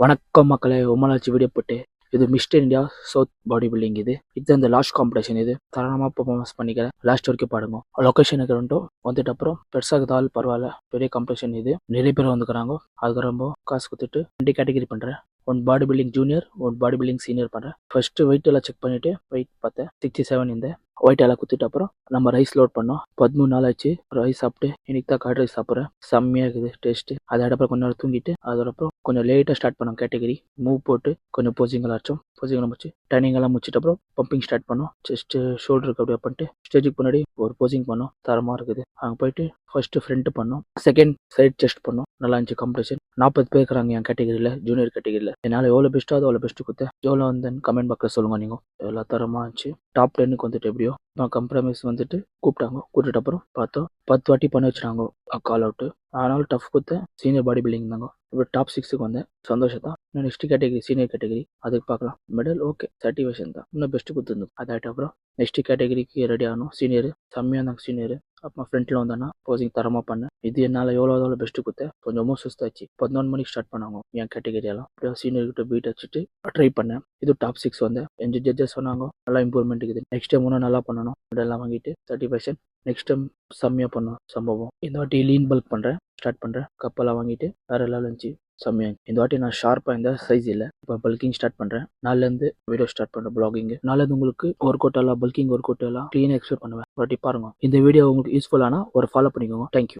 வணக்கம் மக்களே, ரொம்ப நாளாச்சு வீடியோ போட்டு. இது mister India south body building. இது இந்த லாஸ்ட் காம்படிஷன். இது தரமாக பெர்ஃபார்மன்ஸ் பண்ணிக்கிறேன். லாஸ்ட் வரைக்கும் பாடுங்க. லொக்கேஷனுக்கு வந்துட்டு அப்புறம் பெருசாக தாள் பரவாயில்ல, பெரிய காம்படிஷன். இது நிறைய பேர் வந்துக்கிறாங்க. அதுக்கு ரொம்ப காசு கொடுத்துட்டு 2 கேட்டகரி பண்ணுறேன். One body building junior, one body building senior பண்ணுறேன். ஃபர்ஸ்ட் வெயிட் எல்லாம் செக் பண்ணிட்டு வெயிட் பார்த்தேன் 67. இந்த ஒயிட் எல்லாம் குத்திட்டு அப்புறம் நம்ம ரைஸ் லோட் பண்ணோம். 13 நாள் ஆச்சு ரைஸ் சாப்பிட்டு. இன்னைக்கு தான் கார்ட் ரைஸ் சாப்பிட்றேன். செம்மையாக இருக்குது டேஸ்ட்டு. அதை அப்புறம் கொஞ்ச நேரம் தூங்கிட்டு அதோடப்புறம் கொஞ்சம் லேட்டாக ஸ்டார்ட் பண்ணோம். கேட்டகரி மூவ் போட்டு கொஞ்சம் போசிங்கெல்லாம் அடிச்சோம். போசிங்கெல்லாம் முடிச்சு ட்ரைனிங் எல்லாம் முடிச்சிட்டு அப்புறம் பம்பிங் ஸ்டார்ட் பண்ணோம். செஸ்ட்டு ஷோல்டருக்கு அப்படியே பண்ணிட்டு ஸ்டேஜுக்கு முன்னாடி ஒரு போசிங் பண்ணோம். தரமாக இருக்குது. அங்கே போயிட்டு ஃபர்ஸ்ட் ஃப்ரண்ட் பண்ணோம். செகண்ட் சைட் செஸ்ட் பண்ணோம். நல்லா இருந்துச்சு காம்படிஷன். 40 பேர் இருக்கிறாங்க என் கேட்டகரியில், ஜூனியர் கேட்டகரியில். என்னால் எவ்வளோ பெஸ்ட்டோ அவ்வளோ பெஸ்ட்டு கொடுத்தேன். எவ்வளோ வந்து கமெண்ட் பாக்ஸில் சொல்லுங்கள். நீங்கள் எவ்வளோ தரமாக இருந்துச்சு. டாப் 10க்கு வந்துட்டு எப்படியோ நான் கம்ப்ரமைஸ் வந்துட்டு கூப்பிட்டாங்க. கூப்பிட்டு அப்புறம் பார்த்தோம் 10 வாட்டி பண்ண வச்சுட்டாங்க கால் அவுட்டு. அதனால டஃப் கொடுத்தேன். சீனியர் பாடி பில்டிங் தாங்க. இப்போ டாப் 6க்கு வந்தேன். சந்தோஷம் தான். இன்னும் நெக்ஸ்ட் கேட்டகரி சீனியர் கேட்டகரி, அதுக்கு பார்க்கலாம். மெடல் ஓகே, சாட்டிஸ்ஃபேக்ஷன் தான். இன்னும் பெஸ்ட்டு கொடுத்துருந்தோம். அதாகிட்ட அப்புறம் நெக்ஸ்ட் கேட்டகரிக்கு ரெடி ஆகணும். சீனியர் செம்மையாக இருந்தாங்க சீனியர். அப்புறம் ஃப்ரண்ட்டில் வந்தோன்னா போசிங் தரமாக பண்ணேன். இது என்னால் எவ்வளோ பெஸ்ட்டு கொடுத்தேன். கொஞ்சமாக சுஸ்தாச்சு. 11 மணிக்கு ஸ்டார்ட் பண்ணாங்க என் கேட்டகரியெல்லாம். அப்படியே சீனியர்கிட்ட பீட் வச்சுட்டு ட்ரை பண்ணேன். இது டாப் 6 வந்தேன். 5 ஜட்ஜஸ் சொன்னாங்க நல்லா இம்ப்ரூவ்மெண்ட் இருக்குது. நெக்ஸ்ட் டைம் இன்னும் நல்லா பண்ணணும். மெடல்லாம் வாங்கிட்டு சாட்டிஸ்ஃபேக்ஷன். நெக்ஸ்ட் டைம் செம்மையாக பண்ணோம் சம்பவம். இந்த வாட்டி லீன் பல்க் பண்ணுறேன், ஸ்டார்ட் பண்ணுறேன். கப்பெல்லாம் வாங்கிட்டு வேறு எல்லாம் இருந்துச்சு செம்மையாக. இந்த வாட்டி நான் ஷார்ப்பாக இந்த சைஸ் இல்லை. இப்போ பல்கிங் ஸ்டார்ட் பண்ணுறேன். நாலுலேருந்து வீடியோ ஸ்டார்ட் பண்ணுறேன். பிளாகிங் நாலுலேருந்து உங்களுக்கு ஒர்க் அவுட் எல்லாம் பல்கிங் ஒர்க் அவுட் எல்லாம் க்ளீனாக எக்ஸ்பிளைன் பண்ணுவேன். வாட்டி பாருங்க. இந்த வீடியோ உங்களுக்கு யூஸ்ஃபுல்லானா ஒரு ஃபாலோ பண்ணிக்கோங்க. தேங்க்யூ.